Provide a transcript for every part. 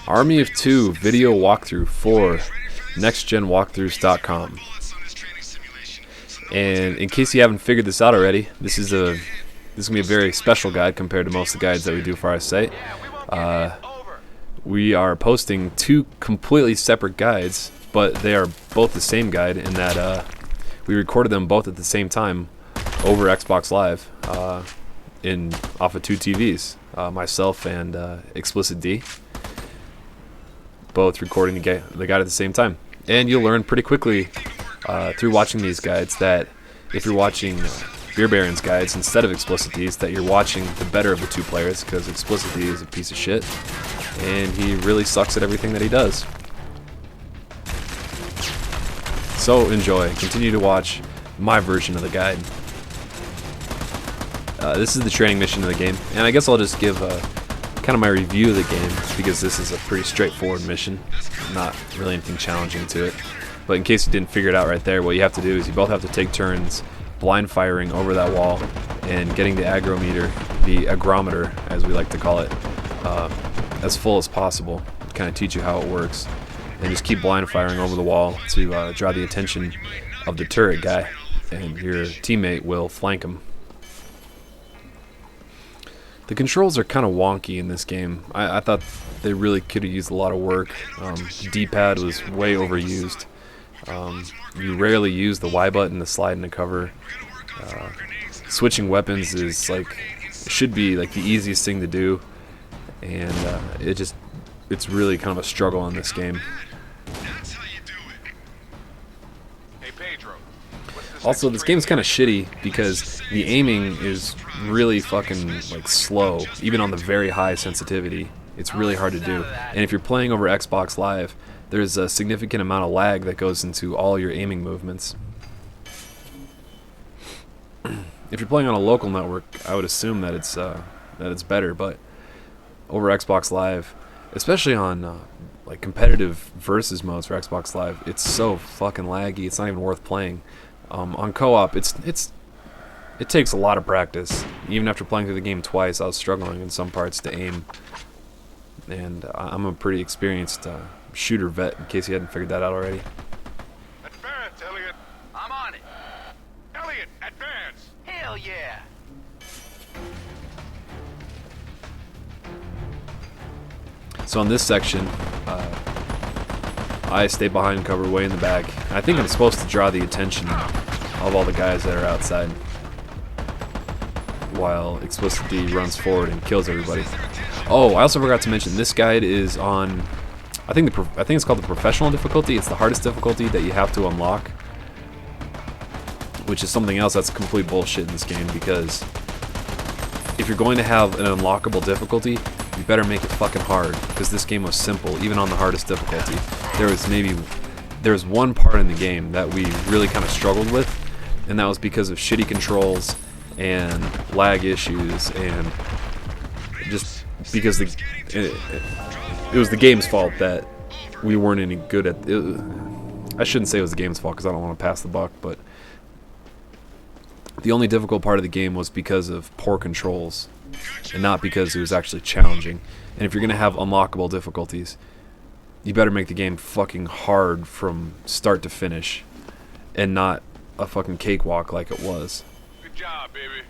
Army of Two video walkthrough for nextgenwalkthroughs.com. And in case you haven't figured this out already, this is gonna be a very special guide compared to most of the guides that we do for our site. We are posting two completely separate guides, but they are both the same guide in that we recorded them both at the same time over Xbox Live off of two TVs. Myself and Explicit D, both recording the guide at the same time. And you'll learn pretty quickly through watching these guides that if you're watching Beer Baron's guides instead of Explicit D's, that you're watching the better of the two players, because Explicit D is a piece of shit and he really sucks at everything that he does. So enjoy, continue to watch my version of the guide. This is the training mission of the game, and I guess I'll just give kind of my review of the game, because this is a pretty straightforward mission, not really anything challenging to it. But in case you didn't figure it out right there, what you have to do is you both have to take turns blind firing over that wall and getting the agrometer, the agrometer as we like to call it, as full as possible. Kind of teach you how it works, and just keep blind firing over the wall to draw the attention of the turret guy, and your teammate will flank him. The controls are kind of wonky in this game. I thought they really could have used a lot of work. D-pad was way overused. You rarely use the Y button to slide into cover. Switching weapons is should be like the easiest thing to do, and it's really kind of a struggle in this game. Also, this game's kind of shitty because the aiming is really fucking slow, even on the very high sensitivity. It's really hard to do. And if you're playing over Xbox Live, there's a significant amount of lag that goes into all your aiming movements. If you're playing on a local network, I would assume that it's better, but over Xbox Live, especially on competitive versus modes for Xbox Live, it's so fucking laggy. It's not even worth playing. On co-op, it takes a lot of practice. Even after playing through the game twice, I was struggling in some parts to aim. And I'm a pretty experienced shooter vet, in case you hadn't figured that out already. Advance, Elliot. I'm on it. Elliot, advance. Hell yeah. So in this section, I stay behind cover way in the back. I think I'm supposed to draw the attention of all the guys that are outside, while Explicit D runs forward and kills everybody. Oh, I also forgot to mention, this guide is on, I think it's called the professional difficulty. It's the hardest difficulty that you have to unlock, which is something else that's complete bullshit in this game, because if you're going to have an unlockable difficulty, you better make it fucking hard, because this game was simple, even on the hardest difficulty. There was one part in the game that we really kind of struggled with, and that was because of shitty controls and lag issues, and just because it was the game's fault that we weren't any good at it. I shouldn't say it was the game's fault, because I don't want to pass the buck, but the only difficult part of the game was because of poor controls, and not because it was actually challenging. And if you're going to have unlockable difficulties, you better make the game fucking hard from start to finish, and not a fucking cakewalk like it was. Good job, baby.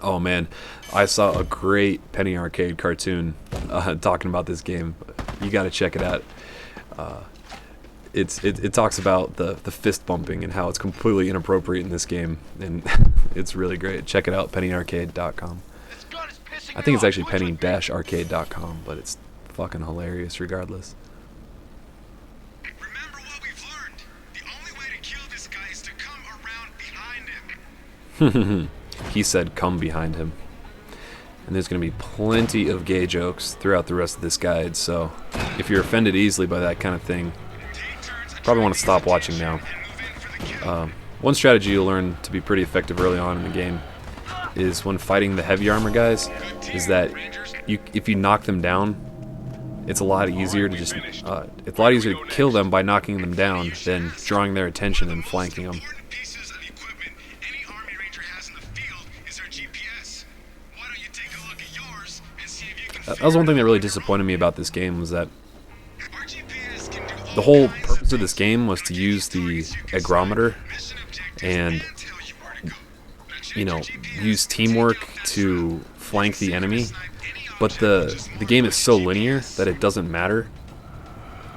Oh man, I saw a great Penny Arcade cartoon talking about this game. You gotta check it out. It talks about the fist bumping and how it's completely inappropriate in this game, and it's really great. Check it out, pennyarcade.com. I think it's actually penny-arcade.com, but it's fucking hilarious regardless. Remember what we've learned. The only way to kill this guy is to come around behind him. He said come behind him. And there's going to be plenty of gay jokes throughout the rest of this guide, so if you're offended easily by that kind of thing, probably want to stop watching now. One strategy you'll learn to be pretty effective early on in the game is when fighting the heavy armor guys, is that if you knock them down, it's a lot easier to kill them by knocking them down than drawing their attention and flanking them. Pieces of equipment any army ranger has in the field is our GPS. Why don't you take a look at yours and see if you can that was one thing that really disappointed me about this game, was that Our GPS can do all the whole kinds purpose of this game was to use the agrometer mission objectives and, tell you where to go. But you know, use teamwork to flank the enemy. But the game is so linear that it doesn't matter.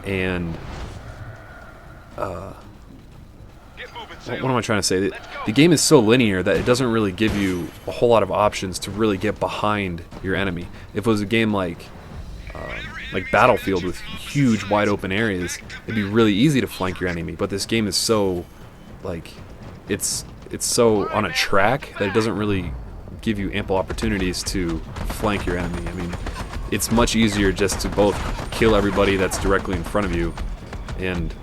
And Get moving, what sailor. am I trying to say? The game is so linear that it doesn't really give you a whole lot of options to really get behind your enemy. If it was a game like Battlefield with huge wide open areas, it'd be really easy to flank your enemy. But this game is so, like, it's so on a track that it doesn't really give you ample opportunities to flank your enemy. I mean, it's much easier just to both kill everybody that's directly in front of you and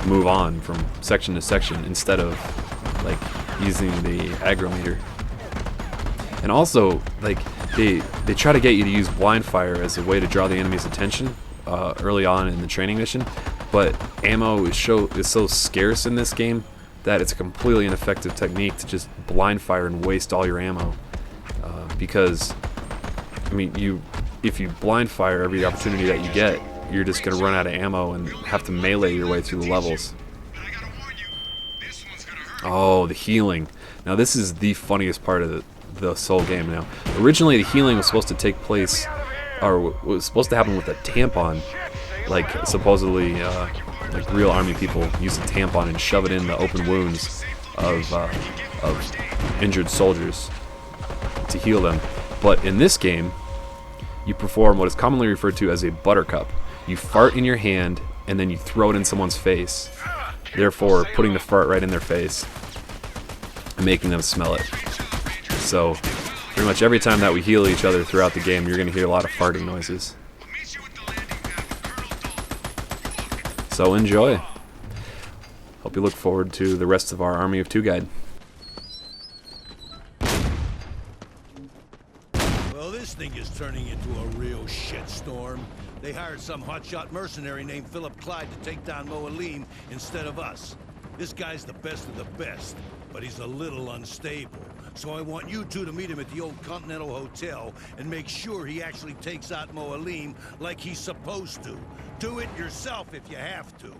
move on from section to section instead of like using the agrometer. And also, like, they try to get you to use blind fire as a way to draw the enemy's attention early on in the training mission, but ammo is so scarce in this game that it's a completely ineffective technique to just blind fire and waste all your ammo. Because, I mean, if you blind fire every opportunity that you get, you're just going to run out of ammo and have to melee your way through the levels. But I gotta warn you, this one's gonna hurt. Oh, the healing. Now this is the funniest part of the whole game now. Originally the healing was supposed to take place, or was supposed to happen with a tampon. Like, supposedly, like real army people use a tampon and shove it in the open wounds of injured soldiers to heal them. But in this game, you perform what is commonly referred to as a buttercup. You fart in your hand and then you throw it in someone's face, therefore putting the fart right in their face and making them smell it. So pretty much every time that we heal each other throughout the game, you're going to hear a lot of farting noises. I'll meet you at the landing pad with Colonel Dalton. So enjoy. Hope you look forward to the rest of our Army of Two guide. Well, this thing is turning into a real shitstorm. They hired some hotshot mercenary named Philip Clyde to take down Moalim instead of us. This guy's the best of the best, but he's a little unstable. So I want you two to meet him at the old Continental Hotel and make sure he actually takes out Moalim like he's supposed to. Do it yourself if you have to.